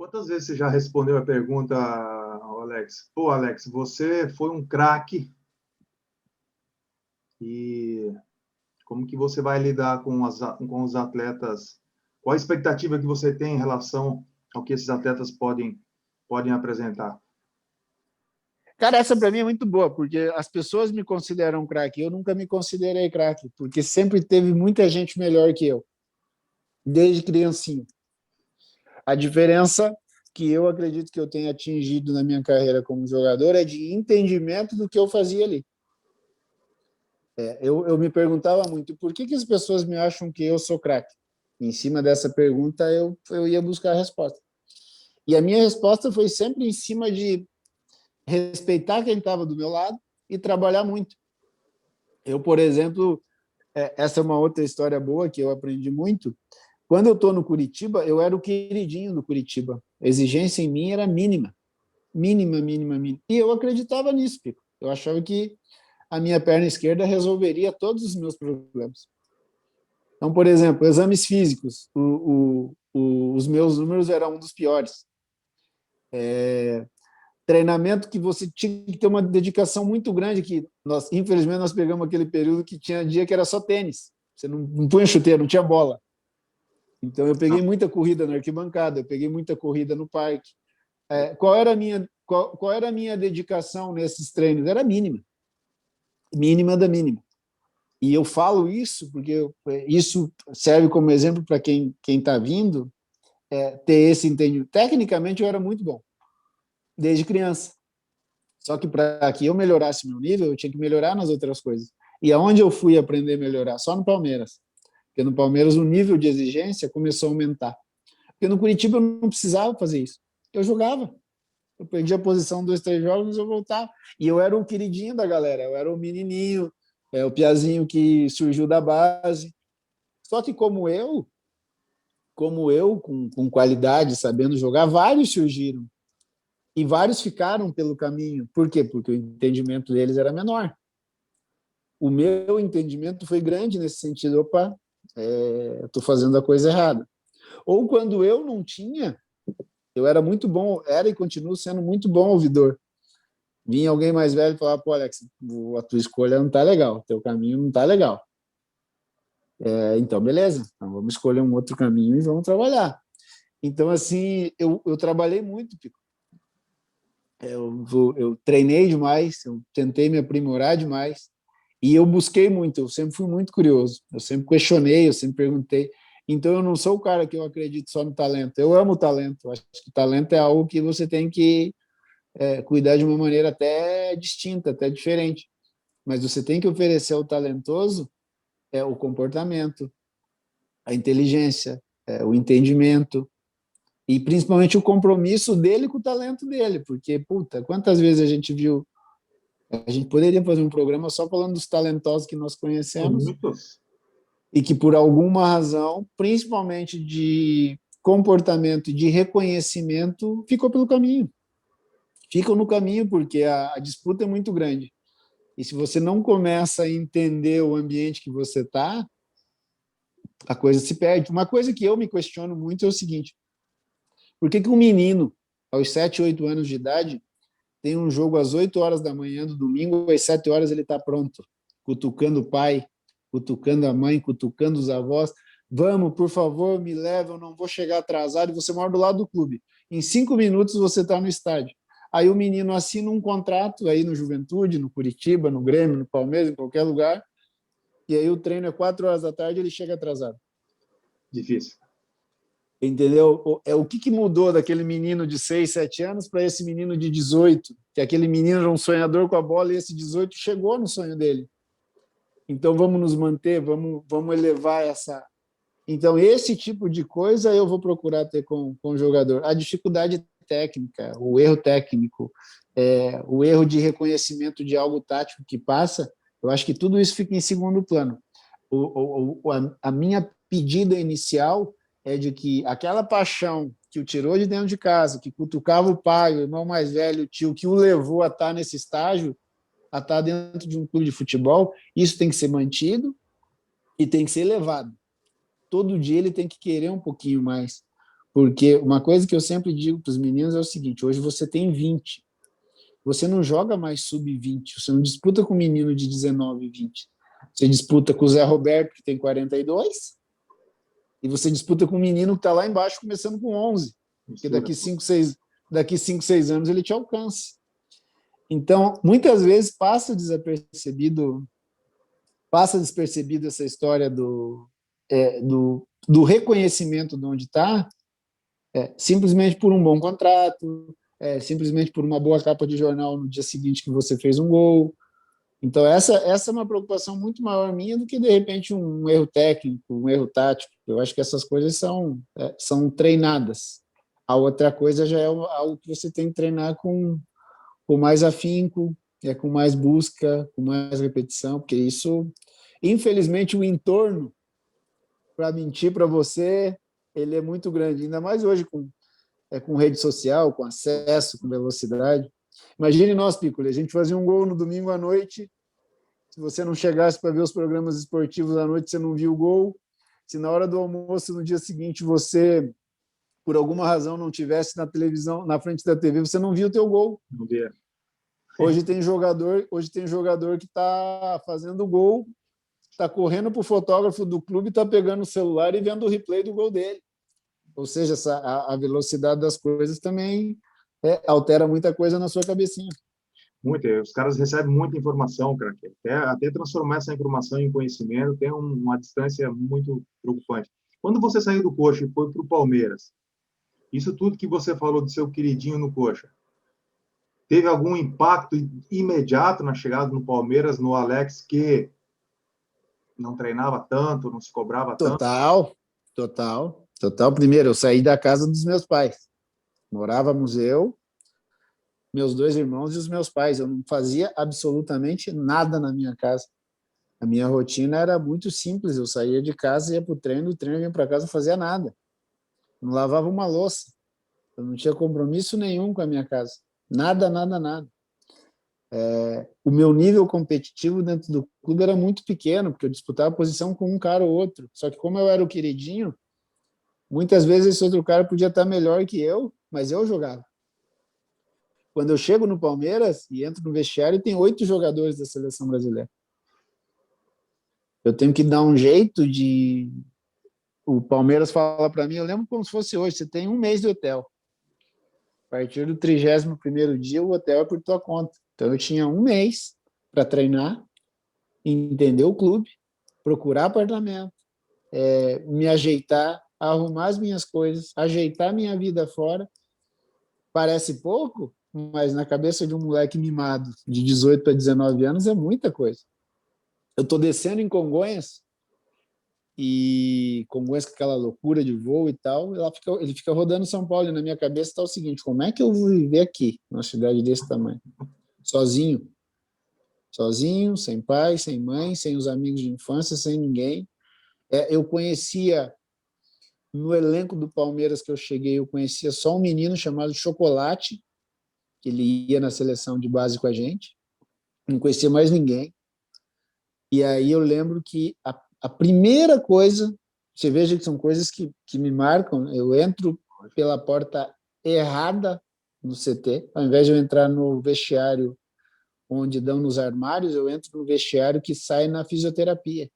Quantas vezes você já respondeu a pergunta, Alex? Pô, Alex, você foi um craque e como que você vai lidar com os atletas? Qual a expectativa que você tem em relação ao que esses atletas podem apresentar? Cara, essa para mim é muito boa, porque as pessoas me consideram craque. Eu nunca me considerei craque, porque sempre teve muita gente melhor que eu, desde criancinha. A diferença que eu acredito que eu tenha atingido na minha carreira como jogador é de entendimento do que eu fazia ali. Eu me perguntava muito por que as pessoas me acham que eu sou craque. Em cima dessa pergunta, eu ia buscar a resposta. E a minha resposta foi sempre em cima de respeitar quem estava do meu lado e trabalhar muito. Eu, por exemplo, essa é uma outra história boa que eu aprendi muito. Quando eu estou no Curitiba, eu era o queridinho do Curitiba. A exigência em mim era mínima. Mínima, mínima, mínima. E eu acreditava nisso, Pico. Eu achava que a minha perna esquerda resolveria todos os meus problemas. Então, por exemplo, exames físicos, os meus números eram um dos piores. Treinamento que você tinha que ter uma dedicação muito grande, que nós, infelizmente, nós pegamos aquele período que tinha dia que era só tênis. Você não punha chuteiro, não tinha bola. Então, eu peguei muita corrida na arquibancada, eu peguei muita corrida no parque. Qual era a minha dedicação nesses treinos? Era mínima. Mínima da mínima. E eu falo isso porque isso serve como exemplo para quem está vindo ter esse entendimento. Tecnicamente, eu era muito bom, desde criança. Só que para que eu melhorasse meu nível, eu tinha que melhorar nas outras coisas. E aonde eu fui aprender a melhorar? Só no Palmeiras. Porque no Palmeiras o nível de exigência começou a aumentar. Porque no Curitiba eu não precisava fazer isso. Eu jogava. Eu perdi a posição 2, 3 jogos, eu voltava. E eu era o queridinho da galera. Eu era o menininho, o piazinho que surgiu da base. Só que como eu com qualidade, sabendo jogar, vários surgiram. E vários ficaram pelo caminho. Por quê? Porque o entendimento deles era menor. O meu entendimento foi grande nesse sentido. Opa, estou fazendo a coisa errada. Ou quando eu não tinha, eu era muito bom, era e continuo sendo muito bom ouvidor. Vinha alguém mais velho e falava, pô, Alex, a tua escolha não está legal, o teu caminho não está legal. Então, beleza, então vamos escolher um outro caminho e vamos trabalhar. Então, assim, eu trabalhei muito, Pico. Eu treinei demais, eu tentei me aprimorar demais e eu busquei muito, eu sempre fui muito curioso, eu sempre questionei, eu sempre perguntei. Então, eu não sou o cara que eu acredito só no talento, eu amo o talento, eu acho que o talento é algo que você tem que cuidar de uma maneira até distinta, até diferente, mas você tem que oferecer ao talentoso o comportamento, a inteligência, o entendimento, e principalmente o compromisso dele com o talento dele, porque, puta, quantas vezes a gente viu, a gente poderia fazer um programa só falando dos talentosos que nós conhecemos, Muitos. e que por alguma razão, principalmente de comportamento e de reconhecimento, ficou pelo caminho. Ficam no caminho porque a disputa é muito grande. E se você não começa a entender o ambiente que você está, a coisa se perde. Uma coisa que eu me questiono muito é o seguinte: por que um menino, aos 7, 8 anos de idade, tem um jogo às 8 horas da manhã do domingo, às 7 horas ele está pronto, cutucando o pai, cutucando a mãe, cutucando os avós, vamos, por favor, me leva, eu não vou chegar atrasado, e você mora do lado do clube. Em 5 minutos você está no estádio. Aí o menino assina um contrato aí no Juventude, no Curitiba, no Grêmio, no Palmeiras, em qualquer lugar, e aí o treino é 4 horas da tarde e ele chega atrasado. Difícil. Entendeu? O que mudou daquele menino de 6, 7 anos para esse menino de 18? Que aquele menino era um sonhador com a bola e esse 18 chegou no sonho dele. Então vamos nos manter, vamos elevar essa. Então, esse tipo de coisa eu vou procurar ter com o jogador. A dificuldade técnica, o erro técnico, o erro de reconhecimento de algo tático que passa, eu acho que tudo isso fica em segundo plano. A minha pedida inicial é de que aquela paixão que o tirou de dentro de casa, que cutucava o pai, o irmão mais velho, o tio, que o levou a estar nesse estágio, a estar dentro de um clube de futebol, isso tem que ser mantido e tem que ser elevado. Todo dia ele tem que querer um pouquinho mais. Porque uma coisa que eu sempre digo para os meninos é o seguinte: hoje você tem 20, você não joga mais sub-20, você não disputa com um menino de 19, 20. Você disputa com o Zé Roberto, que tem 42, e você disputa com um menino que está lá embaixo, começando com 11, porque daqui 5, 6 anos ele te alcança. Então, muitas vezes passa despercebido essa história do reconhecimento de onde está, simplesmente por um bom contrato, simplesmente por uma boa capa de jornal no dia seguinte que você fez um gol. Então, essa é uma preocupação muito maior minha do que, de repente, um erro técnico, um erro tático. Eu acho que essas coisas são treinadas. A outra coisa já é algo que você tem que treinar com mais afinco, com mais busca, com mais repetição, porque isso, infelizmente, o entorno, para mentir para você, ele é muito grande, ainda mais hoje com rede social, com acesso, com velocidade. Imagine nós, Piccoli, a gente fazia um gol no domingo à noite, se você não chegasse para ver os programas esportivos à noite, você não viu o gol, se na hora do almoço, no dia seguinte, você, por alguma razão, não tivesse na televisão, na frente da TV, você não viu o teu gol. Não via. Hoje tem jogador que está fazendo gol, está correndo para o fotógrafo do clube, está pegando o celular e vendo o replay do gol dele. Ou seja, a velocidade das coisas também altera muita coisa na sua cabecinha. Muito, os caras recebem muita informação, cara. Até transformar essa informação em conhecimento tem uma distância muito preocupante. Quando você saiu do Coxa e foi para o Palmeiras, isso tudo que você falou do seu queridinho no Coxa, teve algum impacto imediato na chegada no Palmeiras, no Alex, que não treinava tanto, não se cobrava tanto? Total. Primeiro, eu saí da casa dos meus pais. Morávamos eu, meus 2 irmãos e os meus pais. Eu não fazia absolutamente nada na minha casa. A minha rotina era muito simples. Eu saía de casa, ia para o treino, do treino vinha para casa, não fazia nada. Não lavava uma louça. Eu não tinha compromisso nenhum com a minha casa. Nada. O meu nível competitivo dentro do clube era muito pequeno, porque eu disputava a posição com um cara ou outro. Só que como eu era o queridinho, muitas vezes esse outro cara podia estar melhor que eu, mas eu jogava. Quando eu chego no Palmeiras e entro no vestiário, tem 8 jogadores da seleção brasileira. Eu tenho que dar um jeito de... O Palmeiras fala para mim, eu lembro como se fosse hoje, você tem 1 mês de hotel. A partir do 31º dia, o hotel é por tua conta. Então, eu tinha 1 mês para treinar, entender o clube, procurar apartamento, me ajeitar, arrumar as minhas coisas, ajeitar minha vida fora. Parece pouco, mas na cabeça de um moleque mimado de 18 para 19 anos é muita coisa. Eu estou descendo em Congonhas, e Congonhas com aquela loucura de voo e tal, ele fica rodando São Paulo, e na minha cabeça está o seguinte: como é que eu vou viver aqui, numa cidade desse tamanho? Sozinho, sem pai, sem mãe, sem os amigos de infância, sem ninguém. Eu conhecia, no elenco do Palmeiras que eu cheguei, eu conhecia só um menino chamado Chocolate, que ele ia na seleção de base com a gente, não conhecia mais ninguém. E aí eu lembro que a primeira coisa, você veja que são coisas que me marcam, eu entro pela porta errada no CT, ao invés de eu entrar no vestiário onde dão nos armários, eu entro no vestiário que sai na fisioterapia.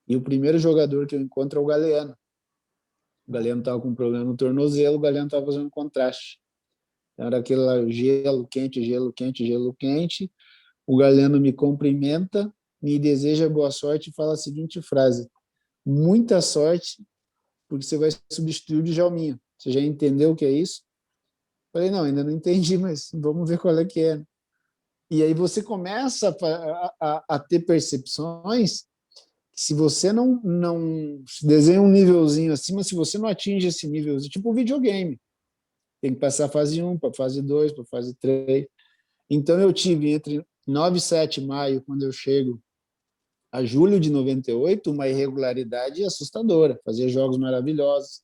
E o primeiro jogador que eu encontro é o Galeano. O Galeano estava com um problema no tornozelo, o Galeano estava fazendo contraste. Era aquele lá, gelo quente, gelo quente, gelo quente. O Galeano me cumprimenta, me deseja boa sorte e fala a seguinte frase: muita sorte, porque você vai substituir o Djalminha. Você já entendeu o que é isso? Falei, não, ainda não entendi, mas vamos ver qual é que é. E aí você começa a ter percepções que, se você não desenha um nívelzinho acima, se você não atinge esse nívelzinho, tipo um videogame, tem que passar a fase 1 para fase 2, para fase 3. Então eu tive entre 9 e 7 de maio, quando eu chego, a julho de 98, uma irregularidade assustadora. Fazia jogos maravilhosos,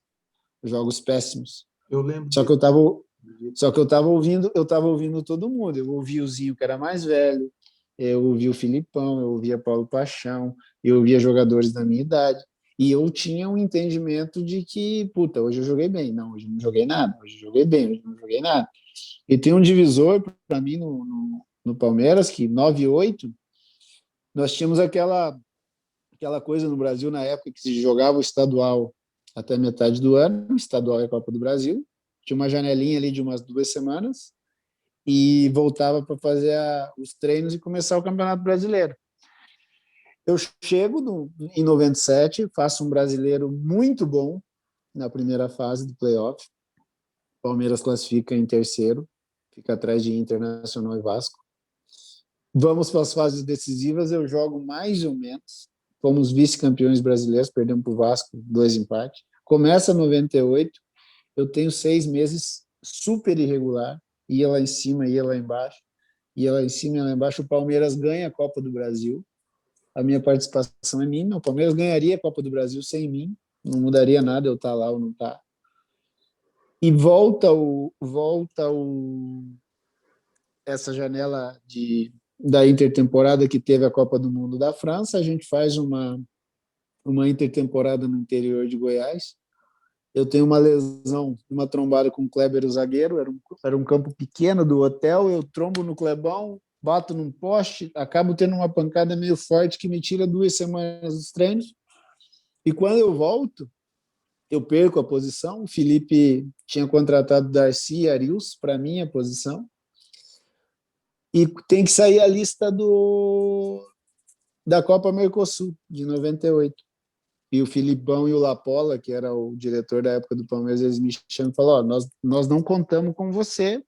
jogos péssimos. Eu lembro. Só que eu estava ouvindo todo mundo. Eu ouvi o Zinho, que era mais velho, eu ouvi o Filipão, eu ouvia Paulo Paixão, eu ouvia jogadores da minha idade. E eu tinha um entendimento de que, puta, hoje eu joguei bem. Não, hoje eu não joguei nada. Hoje eu joguei bem, hoje eu não joguei nada. E tem um divisor para mim no Palmeiras, que 9-8, nós tínhamos aquela coisa no Brasil na época que se jogava o estadual até metade do ano, estadual é a Copa do Brasil, tinha uma janelinha ali de umas 2 semanas e voltava para fazer os treinos e começar o Campeonato Brasileiro. Eu chego em 97, faço um brasileiro muito bom na primeira fase do playoff. Palmeiras classifica em terceiro, fica atrás de Internacional e Vasco. Vamos para as fases decisivas, eu jogo mais ou menos. Fomos vice-campeões brasileiros, perdemos para o Vasco, 2 empates. Começa 98, eu tenho 6 meses super irregular, ia lá em cima, ia lá embaixo, ia lá em cima, ia lá embaixo. O Palmeiras ganha a Copa do Brasil, a minha participação é mínima. O Palmeiras ganharia a Copa do Brasil sem mim, não mudaria nada eu estar lá ou não estar. E essa janela da intertemporada que teve a Copa do Mundo da França, a gente faz uma intertemporada no interior de Goiás. Eu tenho uma lesão, uma trombada com o Kleber, o zagueiro, era um campo pequeno do hotel, eu trombo no Clebão, bato num poste, acabo tendo uma pancada meio forte que me tira 2 semanas dos treinos, e quando eu volto, eu perco a posição. O Felipe tinha contratado Darcy e Arius para minha posição, e tem que sair a lista da Copa Mercosul, de 98. E o Filipão e o Lapola, que era o diretor da época do Palmeiras, eles me chamam e falaram: nós não contamos com você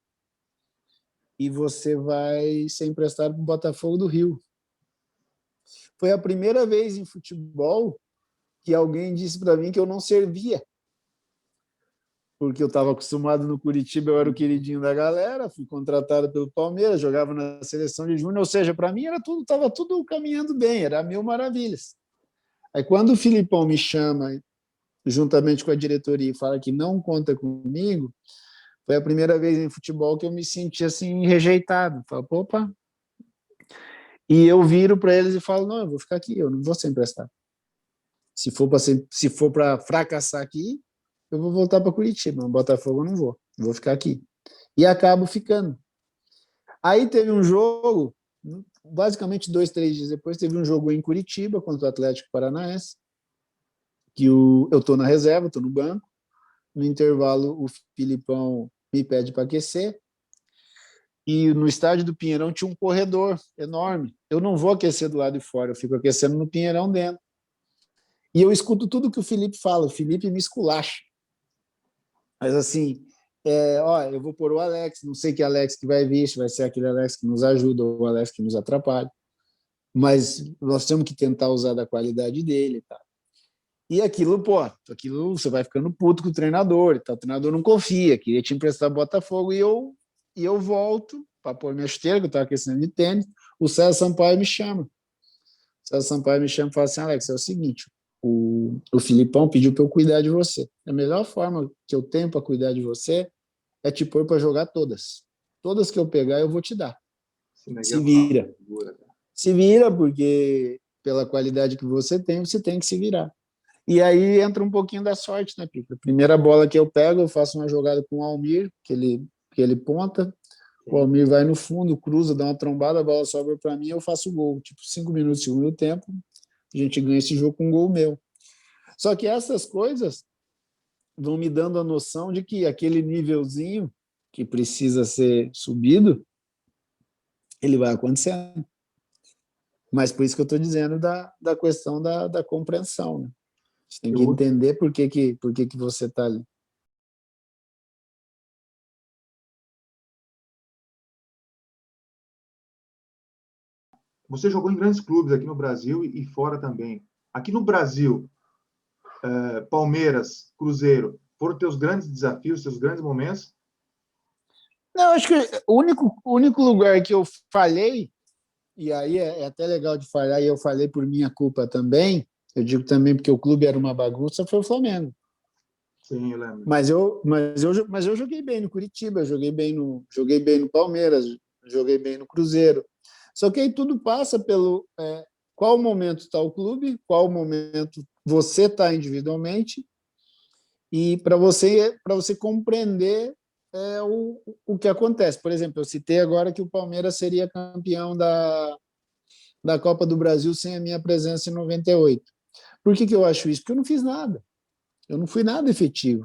e você vai ser emprestado para o Botafogo do Rio. Foi a primeira vez em futebol que alguém disse para mim que eu não servia, porque eu estava acostumado no Curitiba, eu era o queridinho da galera, fui contratado pelo Palmeiras, jogava na seleção de júnior, ou seja, para mim estava tudo caminhando bem, era 1000 maravilhas. Aí quando o Filipão me chama, juntamente com a diretoria, e fala que não conta comigo, foi a primeira vez em futebol que eu me senti assim rejeitado. Falo, opa. E eu viro para eles e falo: não, eu vou ficar aqui, eu não vou ser emprestado. Se for para fracassar aqui, eu vou voltar para Curitiba, no Botafogo eu não vou ficar aqui. E acabo ficando. Aí teve um jogo, basicamente 2, 3 dias depois, teve um jogo em Curitiba contra o Atlético Paranaense, que eu estou na reserva, estou no banco. No intervalo, o Filipão me pede para aquecer. E no estádio do Pinheirão tinha um corredor enorme. Eu não vou aquecer do lado de fora, eu fico aquecendo no Pinheirão dentro. E eu escuto tudo que o Felipe fala, o Felipe me esculacha. Mas assim, ó, eu vou pôr o Alex, não sei que Alex que vai vir, se vai ser aquele Alex que nos ajuda ou o Alex que nos atrapalha. Mas nós temos que tentar usar da qualidade dele, tá? E aquilo você vai ficando puto com o treinador, o treinador não confia, queria te emprestar Botafogo, e eu volto para pôr minha chuteira, que eu estava aquecendo de tênis, o César Sampaio me chama. O César Sampaio me chama e fala assim: Alex, é o seguinte, o Filipão pediu para eu cuidar de você. A melhor forma que eu tenho para cuidar de você é te pôr para jogar todas. Todas que eu pegar, eu vou te dar. Se vira. Se vira, porque pela qualidade que você tem que se virar. E aí entra um pouquinho da sorte, né, Pica? A primeira bola que eu pego, eu faço uma jogada com o Almir, que ele ponta, o Almir vai no fundo, cruza, dá uma trombada, a bola sobra para mim, eu faço o gol. Tipo, 5 minutos, segundo tempo, a gente ganha esse jogo com um gol meu. Só que essas coisas vão me dando a noção de que aquele nívelzinho que precisa ser subido, ele vai acontecendo. Mas por isso que eu estou dizendo da questão da compreensão, né? Você tem que entender por que você está ali. Você jogou em grandes clubes aqui no Brasil e fora também. Aqui no Brasil, Palmeiras, Cruzeiro, foram teus grandes desafios, teus grandes momentos? Não, acho que o único lugar que eu falhei, e aí é até legal de falhar, e eu falei por minha culpa também, eu digo também porque o clube era uma bagunça, foi o Flamengo. Sim, eu lembro. Mas eu joguei bem no Curitiba, joguei bem no Palmeiras, joguei bem no Cruzeiro. Só que aí tudo passa pelo qual momento está o clube, qual momento você está individualmente e para você compreender o que acontece. Por exemplo, eu citei agora que o Palmeiras seria campeão da Copa do Brasil sem a minha presença em 98. Por que eu acho isso? Porque eu não fiz nada. Eu não fui nada efetivo.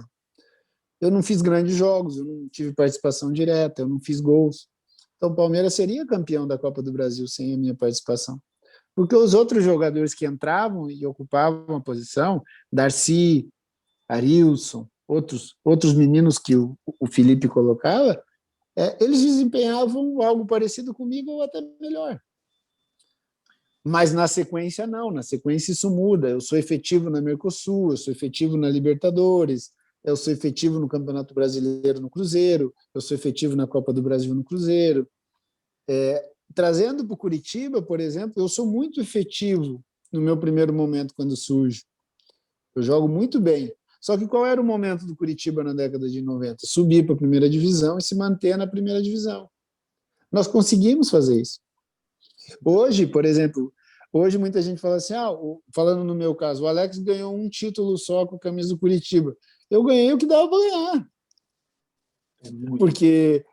Eu não fiz grandes jogos, eu não tive participação direta, eu não fiz gols. Então, o Palmeiras seria campeão da Copa do Brasil sem a minha participação. Porque os outros jogadores que entravam e ocupavam a posição, Darcy, Arilson, outros meninos que o Felipe colocava, eles desempenhavam algo parecido comigo ou até melhor. Mas na sequência, não. Na sequência, isso muda. Eu sou efetivo na Mercosul, eu sou efetivo na Libertadores, eu sou efetivo no Campeonato Brasileiro no Cruzeiro, eu sou efetivo na Copa do Brasil no Cruzeiro. Trazendo para o Curitiba, por exemplo, eu sou muito efetivo no meu primeiro momento quando surge. Eu jogo muito bem. Só que qual era o momento do Curitiba na década de 90? Subir para a primeira divisão e se manter na primeira divisão. Nós conseguimos fazer isso. Hoje, por exemplo, muita gente fala assim, falando no meu caso, o Alex ganhou um título só com a camisa do Curitiba. Eu ganhei o que dava para ganhar. Porque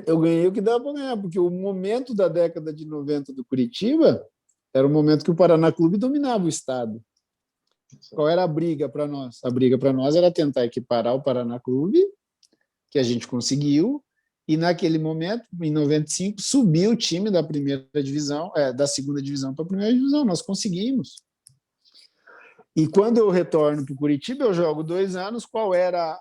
eu ganhei o que dava para ganhar, porque o momento da década de 90 do Curitiba era o momento que o Paraná Clube dominava o estado. Qual era a briga para nós? A briga para nós era tentar equiparar o Paraná Clube, que a gente conseguiu, e naquele momento, em 95, subiu o time da primeira divisão, da segunda divisão para a primeira divisão. Nós conseguimos. E quando eu retorno para o Curitiba, eu jogo 2 anos. Qual era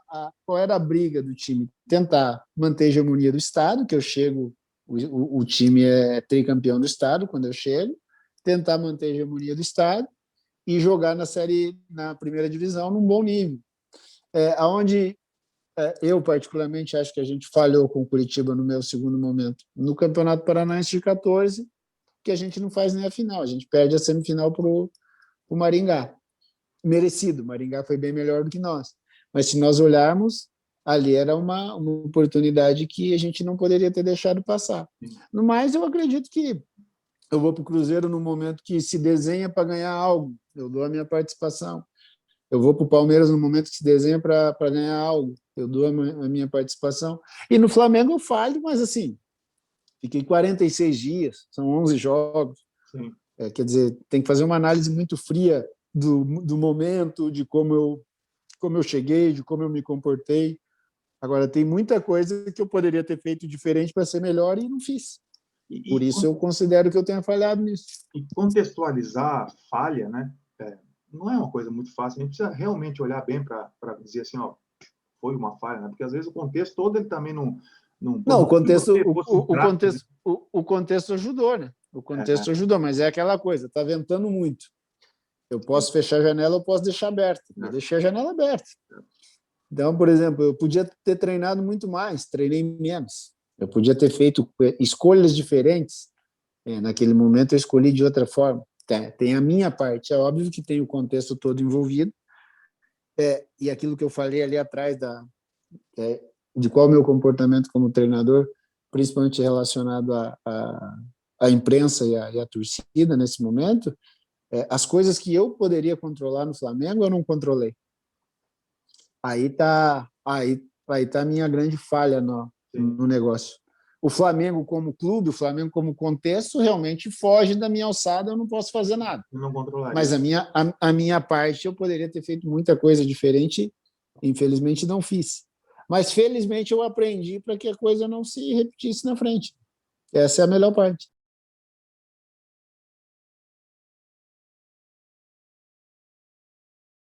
a briga do time? Tentar manter a hegemonia do estado, que eu chego, o time é tricampeão do estado quando eu chego, tentar manter a hegemonia do estado e jogar na primeira divisão num bom nível. Onde eu, particularmente, acho que a gente falhou com o Curitiba no meu segundo momento. No Campeonato Paranaense de 14, que a gente não faz nem a final, a gente perde a semifinal para o Maringá. Merecido, o Maringá foi bem melhor do que nós. Mas se nós olharmos, ali era uma oportunidade que a gente não poderia ter deixado passar. No mais, eu acredito que eu vou para o Cruzeiro no momento que se desenha para ganhar algo, eu dou a minha participação. Eu vou para o Palmeiras no momento que se desenha para ganhar algo, eu dou a minha participação. E no Flamengo eu falho, mas assim, fiquei 46 dias, são 11 jogos. Quer dizer, tem que fazer uma análise muito fria do momento, de como eu cheguei, de como eu me comportei. Agora, tem muita coisa que eu poderia ter feito diferente para ser melhor e não fiz. Por isso eu considero que eu tenha falhado nisso. E contextualizar a falha, né? Não é uma coisa muito fácil. A gente precisa realmente olhar bem para dizer assim, foi uma falha, né? Porque às vezes o contexto todo ele também não. Não, o contexto ajudou, né? O contexto ajudou, mas é aquela coisa, está ventando muito. Eu posso fechar a janela, eu posso deixar aberta. Eu deixei a janela aberta. Então, por exemplo, eu podia ter treinado muito mais, treinei menos. Eu podia ter feito escolhas diferentes. Naquele momento eu escolhi de outra forma. Tem a minha parte, é óbvio que tem o contexto todo envolvido. E aquilo que eu falei ali atrás de qual é o meu comportamento como treinador, principalmente relacionado à imprensa e à torcida nesse momento, as coisas que eu poderia controlar no Flamengo, eu não controlei. Aí tá a minha grande falha no negócio. O Flamengo como clube, o Flamengo como contexto, realmente foge da minha alçada, eu não posso fazer nada. Não controlaria. Mas a minha parte, eu poderia ter feito muita coisa diferente, infelizmente não fiz. Mas felizmente eu aprendi para que a coisa não se repetisse na frente. Essa é a melhor parte.